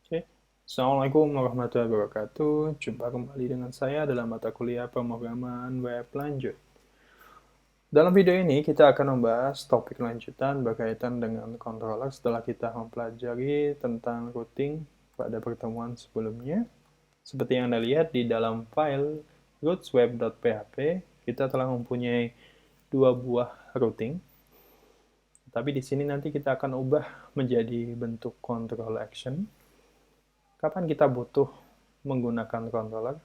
Oke. Assalamualaikum warahmatullahi wabarakatuh. Jumpa kembali dengan saya dalam mata kuliah pemrograman web lanjut. Dalam video ini kita akan membahas topik lanjutan berkaitan dengan controller setelah kita mempelajari tentang routing pada pertemuan sebelumnya. Seperti yang Anda lihat di dalam file rootsweb.php, kita telah mempunyai dua buah routing. Tapi di sini nanti kita akan ubah menjadi bentuk control action. Kapan kita butuh menggunakan controller?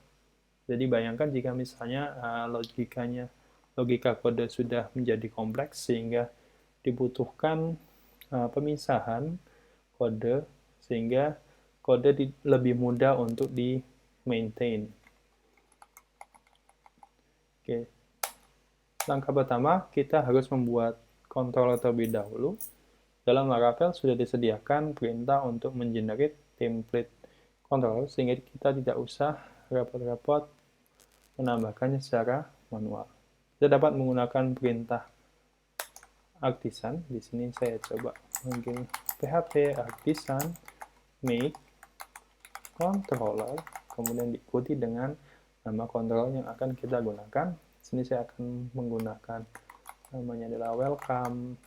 Jadi bayangkan jika misalnya logika kode sudah menjadi kompleks sehingga dibutuhkan pemisahan kode sehingga kode lebih mudah untuk di maintain. Oke. Langkah pertama, kita harus membuat controller terlebih dahulu. Dalam Laravel sudah disediakan perintah untuk mengenerate template controller sehingga kita tidak usah repot-repot menambahkannya secara manual. Kita dapat menggunakan perintah artisan. Di sini saya coba mungkin php artisan make controller, kemudian diikuti dengan nama controller yang akan kita gunakan. Di sini saya akan menggunakan namanya adalah welcome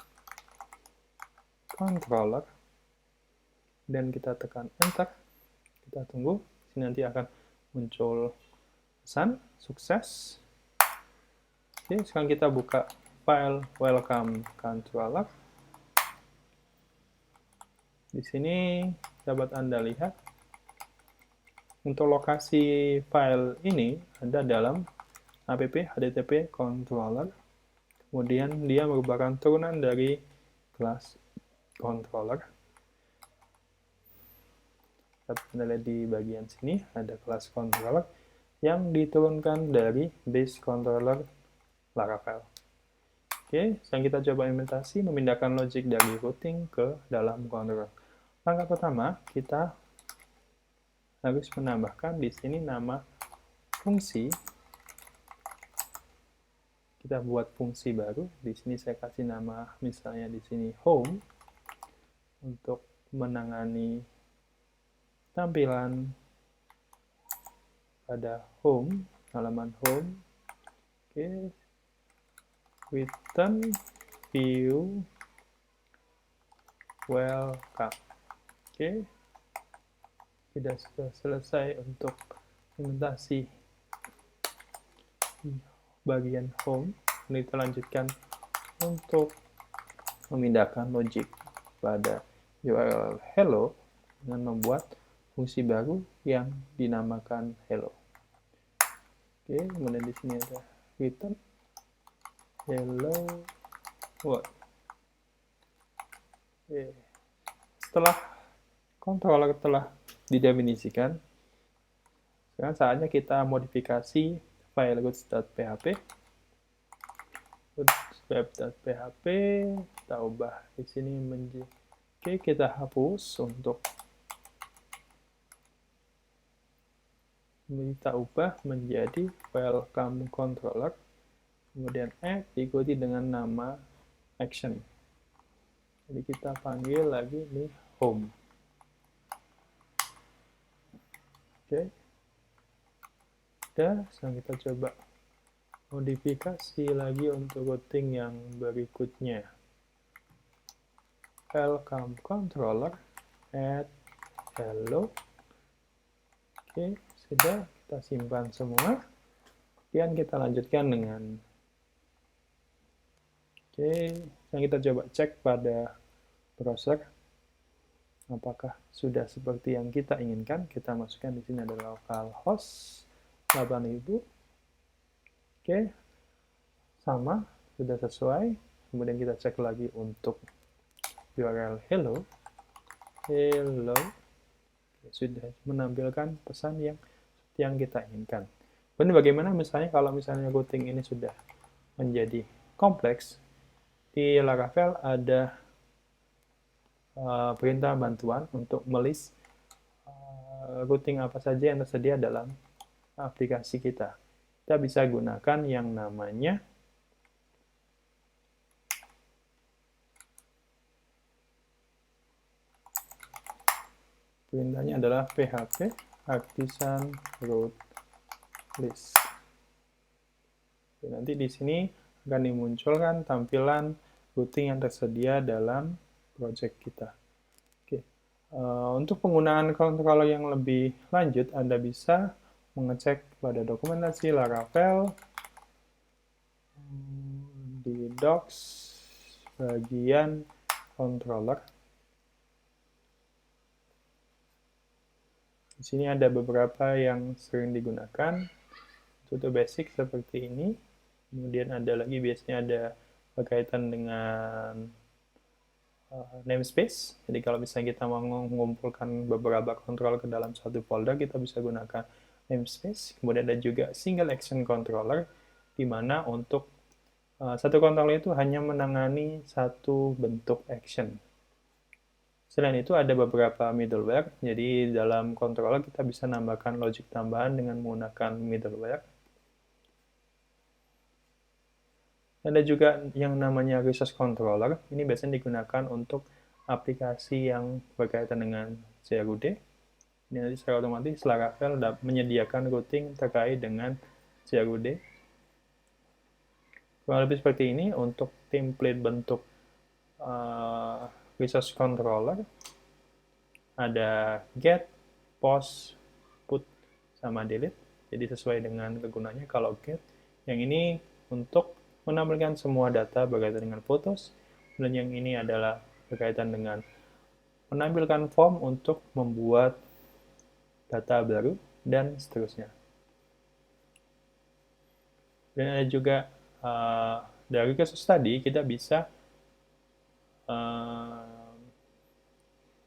controller dan kita tekan enter. Kita tunggu. Di sini nanti akan muncul pesan sukses. Oke, sekarang kita buka file welcome controller. Di sini dapat Anda lihat untuk lokasi file ini ada dalam app http controller. Kemudian dia merupakan turunan dari kelas controller. Dapat Anda lihat di bagian sini ada kelas controller yang diturunkan dari base controller Laravel. Oke, sekarang kita coba implementasi memindahkan logic dari routing ke dalam controller. Langkah pertama, kita harus menambahkan di sini nama fungsi. Kita buat fungsi baru. Di sini saya kasih nama misalnya di sini home untuk menangani tampilan pada home, halaman home. Oke, return view welcome. Oke, sudah selesai untuk implementasi bagian home. Ini kita lanjutkan untuk memindahkan logic pada URL hello dengan membuat fungsi baru yang dinamakan hello. Oke, kemudian di sini ada return hello world. Oke. Setelah controller telah didefinisikan, sekarang saatnya kita modifikasi file roots.php. Rootsweb.php kita ubah di sini menjadi oke, kita hapus untuk kita ubah menjadi welcome controller, kemudian add diikuti dengan nama action. Jadi kita panggil lagi di home. Oke. Udah, sekarang kita coba modifikasi lagi untuk routing yang berikutnya. Welcome controller add hello. Oke, sudah kita simpan semua. Kemudian kita lanjutkan dengan oke, sekarang kita coba cek pada browser apakah sudah seperti yang kita inginkan. Kita masukkan di sini adalah localhost 8000. Oke, sama, sudah sesuai. Kemudian kita cek lagi untuk URL hello. Hello. Oke, sudah menampilkan pesan yang kita inginkan. Kemudian bagaimana misalnya kalau misalnya routing ini sudah menjadi kompleks, di Laravel ada perintah bantuan untuk melist routing apa saja yang tersedia dalam aplikasi kita. Kita bisa gunakan yang namanya Perintahnya adalah php artisan route list. Nanti di sini akan dimunculkan tampilan routing yang tersedia dalam project kita. Oke. Untuk penggunaan controller yang lebih lanjut, Anda bisa mengecek pada dokumentasi Laravel di docs bagian controller. Di sini ada beberapa yang sering digunakan. Untuk basic seperti ini. Kemudian ada lagi biasanya ada berkaitan dengan namespace. Jadi kalau misalnya kita mau mengumpulkan beberapa controller ke dalam satu folder, kita bisa gunakan namespace. Kemudian ada juga single action controller, di mana untuk satu controller itu hanya menangani satu bentuk action. Selain itu ada beberapa middleware, jadi dalam controller kita bisa nambahkan logic tambahan dengan menggunakan middleware. Ada juga yang namanya resource controller, ini biasanya digunakan untuk aplikasi yang berkaitan dengan CRUD. Ini nanti secara otomatis Laravel menyediakan routing terkait dengan CRUD. Kurang lebih seperti ini untuk template bentuk resource controller. Ada get, post, put, sama delete. Jadi sesuai dengan kegunaannya. Kalau get, yang ini untuk menampilkan semua data berkaitan dengan fotos, dan yang ini adalah berkaitan dengan menampilkan form untuk membuat data baru, dan seterusnya. Dan ada juga dari kasus tadi, kita bisa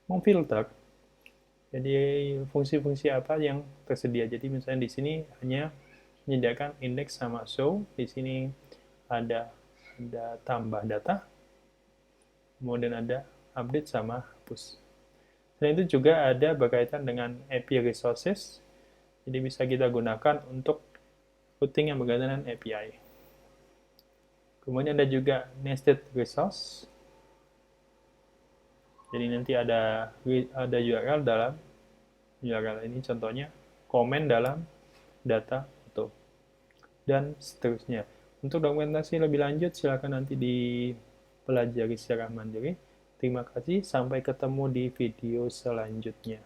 memfilter. Jadi fungsi-fungsi apa yang tersedia. Jadi misalnya di sini hanya menyediakan index sama show. Di sini ada tambah data, kemudian ada update sama hapus. Selain itu juga ada berkaitan dengan API resources, jadi bisa kita gunakan untuk routing yang berkaitan dengan API. Kemudian ada juga nested resource, jadi nanti ada URL dalam URL ini, contohnya komen dalam data foto, dan seterusnya. Untuk dokumentasi lebih lanjut, silakan nanti dipelajari secara mandiri. Terima kasih, sampai ketemu di video selanjutnya.